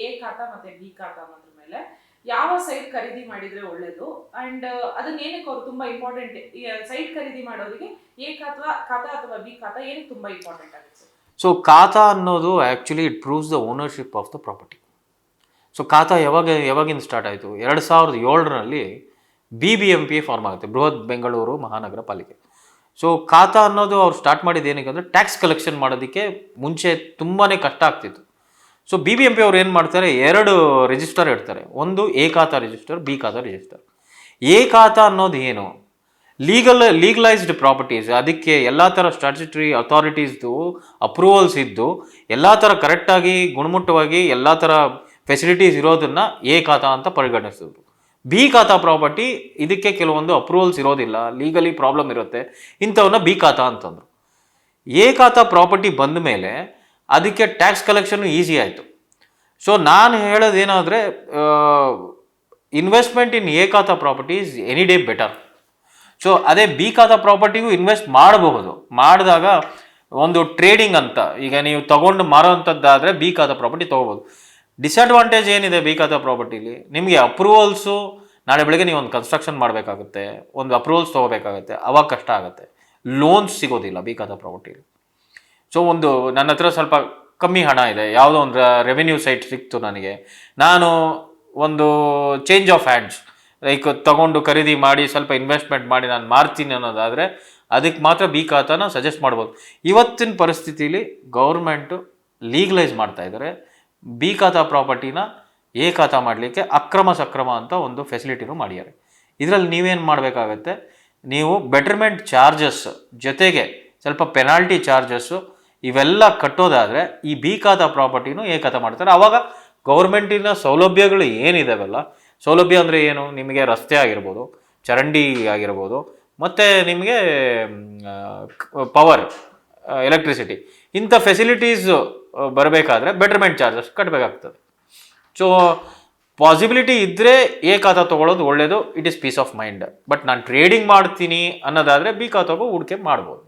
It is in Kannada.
ಎ ಖಾತಾ ಮತ್ತೆ ಬಿ ಖಾತಾ ಅನ್ನೋದ್ರ ಮೇಲೆ ಯಾವ ಸೈಟ್ ಖರೀದಿ ಮಾಡಿದ್ರೆ ಒಳ್ಳೇದು ಅಂಡ್ ಅದನ್ನ ಏನಕ್ಕೆ ಅವ್ರು ತುಂಬಾ ಇಂಪಾರ್ಟೆಂಟ್ ಸೈಟ್ ಖರೀದಿ ಮಾಡೋರಿಗೆ ಎ ಖಾತಾ ಅಥವಾ ಬಿ ಖಾತಾ ಏನಕ್ಕೆ ತುಂಬಾ ಇಂಪಾರ್ಟೆಂಟ್ ಆಗುತ್ತೆ? ಸೊ ಖಾತಾ ಅನ್ನೋದು actually it proves the ownership of the property. So ಖಾತಾ ಯಾವಾಗಿಂದ ಸ್ಟಾರ್ಟ್ ಆಯಿತು? 2007ರಲ್ಲಿ BBMP ಫಾರ್ಮ್ ಆಗುತ್ತೆ, ಬೃಹತ್ ಬೆಂಗಳೂರು ಮಹಾನಗರ ಪಾಲಿಕೆ. ಸೊ ಖಾತಾ ಅನ್ನೋದು ಅವ್ರು ಸ್ಟಾರ್ಟ್ ಮಾಡಿದ್ದು ಏನಕ್ಕೆ ಅಂದರೆ ಟ್ಯಾಕ್ಸ್ ಕಲೆಕ್ಷನ್ ಮಾಡೋದಕ್ಕೆ ಮುಂಚೆ ತುಂಬಾ ಕಷ್ಟ ಆಗ್ತಿತ್ತು. ಸೊ BBMP ಅವ್ರು ಏನು ಮಾಡ್ತಾರೆ, 2 ರಿಜಿಸ್ಟರ್ ಇಡ್ತಾರೆ. ಒಂದು ಎ ಖಾತಾ ರಿಜಿಸ್ಟರ್, ಬಿ ಖಾತಾ ರಿಜಿಸ್ಟರ್. ಎ ಖಾತಾ ಅನ್ನೋದು ಏನು, ಲೀಗಲೈಸ್ಡ್ ಪ್ರಾಪರ್ಟೀಸ್, ಅದಕ್ಕೆ ಎಲ್ಲ ಥರ ಸ್ಟ್ಯಾಟ್ಯುಟರಿ ಅಥಾರಿಟೀಸ್ದು ಅಪ್ರೂವಲ್ಸ್ ಇದ್ದು ಎಲ್ಲ ಥರ ಕರೆಕ್ಟಾಗಿ ಗುಣಮಟ್ಟವಾಗಿ ಎಲ್ಲ ಥರ ಫೆಸಿಲಿಟೀಸ್ ಇರೋದನ್ನು ಎ ಖಾತಾ ಅಂತ ಪರಿಗಣಿಸಿದ್ರು. ಬಿ ಖಾತಾ ಪ್ರಾಪರ್ಟಿ ಇದಕ್ಕೆ ಕೆಲವೊಂದು ಅಪ್ರೂವಲ್ಸ್ ಇರೋದಿಲ್ಲ, ಲೀಗಲಿ ಪ್ರಾಬ್ಲಮ್ ಇರುತ್ತೆ, ಇಂಥವನ್ನ ಬಿ ಖಾತಾ ಅಂತಂದರು. ಎ ಖಾತಾ ಪ್ರಾಪರ್ಟಿ ಬಂದ ಮೇಲೆ ಅದಕ್ಕೆ ಟ್ಯಾಕ್ಸ್ ಕಲೆಕ್ಷನ್ ಈಸಿ ಆಯಿತು. ಸೊ ನಾನು ಹೇಳೋದೇನಾದರೆ ಇನ್ವೆಸ್ಟ್ಮೆಂಟ್ ಇನ್ ಎ ಖಾತಾ property is any day better. So ಅದೇ ಬಿ ಖಾತಾ ಪ್ರಾಪರ್ಟಿಗೂ ಇನ್ವೆಸ್ಟ್ ಮಾಡಬಹುದು. ಮಾಡಿದಾಗ ಒಂದು ಟ್ರೇಡಿಂಗ್ ಅಂತ, ಈಗ ನೀವು ತಗೊಂಡು ಮಾರೋವಂಥದ್ದಾದರೆ ಬಿ ಖಾತಾ ಪ್ರಾಪರ್ಟಿ ತೊಗೋಬೋದು. ಡಿಸ್ಅಡ್ವಾಂಟೇಜ್ ಏನಿದೆ ಬಿ ಖಾತಾ ಪ್ರಾಪರ್ಟಿಲಿ, ನಿಮಗೆ ಅಪ್ರೂವಲ್ಸು, ನಾಳೆ ಬೆಳಗ್ಗೆ ನೀವು ಒಂದು ಕನ್ಸ್ಟ್ರಕ್ಷನ್ ಮಾಡಬೇಕಾಗುತ್ತೆ, ಒಂದು ಅಪ್ರೂವಲ್ಸ್ ತೊಗೋಬೇಕಾಗುತ್ತೆ, ಅವಾಗ ಕಷ್ಟ ಆಗುತ್ತೆ. ಲೋನ್ಸ್ ಸಿಗೋದಿಲ್ಲ ಬಿ ಖಾತಾ ಪ್ರಾಪರ್ಟಿಲಿ. ಸೊ ಒಂದು ನನ್ನ ಹತ್ರ ಸ್ವಲ್ಪ ಕಮ್ಮಿ ಹಣ ಇದೆ, ಯಾವುದೋ ಒಂದು ರೆವೆನ್ಯೂ ಸೈಟ್ ಸಿಕ್ತು ನನಗೆ, ನಾನು ಒಂದು ಚೇಂಜ್ ಆಫ್ ಹ್ಯಾಂಡ್ಸ್ ಲೈಕ್ ತಗೊಂಡು ಖರೀದಿ ಮಾಡಿ ಸ್ವಲ್ಪ ಇನ್ವೆಸ್ಟ್ಮೆಂಟ್ ಮಾಡಿ ನಾನು ಮಾರ್ತೀನಿ ಅನ್ನೋದಾದರೆ ಅದಕ್ಕೆ ಮಾತ್ರ ಬಿ ಖಾತಾನ ಸಜೆಸ್ಟ್ ಮಾಡ್ಬೋದು. ಇವತ್ತಿನ ಪರಿಸ್ಥಿತಿಲಿ ಗೌರ್ಮೆಂಟು ಲೀಗಲೈಸ್ ಮಾಡ್ತಾ ಇದ್ದಾರೆ. ಬಿ ಖಾತಾ ಪ್ರಾಪರ್ಟಿನ ಎ ಖಾತಾ ಮಾಡಲಿಕ್ಕೆ ಅಕ್ರಮ ಸಕ್ರಮ ಅಂತ ಒಂದು ಫೆಸಿಲಿಟಿನೂ ಮಾಡಿದ್ದಾರೆ. ಇದರಲ್ಲಿ ನೀವೇನು ಮಾಡಬೇಕಾಗತ್ತೆ, ನೀವು ಬೆಟರ್ಮೆಂಟ್ ಚಾರ್ಜಸ್ ಜೊತೆಗೆ ಸ್ವಲ್ಪ ಪೆನಾಲ್ಟಿ ಚಾರ್ಜಸ್ಸು ಇವೆಲ್ಲ ಕಟ್ಟೋದಾದರೆ ಈ ಬಿ ಖಾತಾ ಪ್ರಾಪರ್ಟಿನೂ ಎ ಖಾತಾ ಮಾಡ್ತಾರೆ. ಆವಾಗ ಗೌರ್ಮೆಂಟಿನ ಸೌಲಭ್ಯಗಳು ಏನಿದಾವಲ್ಲ, ಸೌಲಭ್ಯ ಅಂದರೆ ಏನು, ನಿಮಗೆ ರಸ್ತೆ ಆಗಿರ್ಬೋದು, ಚರಂಡಿ ಆಗಿರ್ಬೋದು, ಮತ್ತು ನಿಮಗೆ ಪವರ್, ಎಲೆಕ್ಟ್ರಿಸಿಟಿ, ಇಂಥ ಫೆಸಿಲಿಟೀಸ್ ಬರಬೇಕಾದ್ರೆ ಬೆಟರ್ಮೆಂಟ್ ಚಾರ್ಜಸ್ ಕಟ್ಟಬೇಕಾಗ್ತದೆ. ಸೊ ಪಾಸಿಬಿಲಿಟಿ ಇದ್ದರೆ ಎ ಖಾತಾ ತೊಗೊಳ್ಳೋದು ಒಳ್ಳೆಯದು, it is peace of mind. But ನಾನು ಟ್ರೇಡಿಂಗ್ ಮಾಡ್ತೀನಿ ಅನ್ನೋದಾದರೆ ಬಿ ಖಾತಾಗೂ ಹೂಡಿಕೆ ಮಾಡ್ಬೋದು.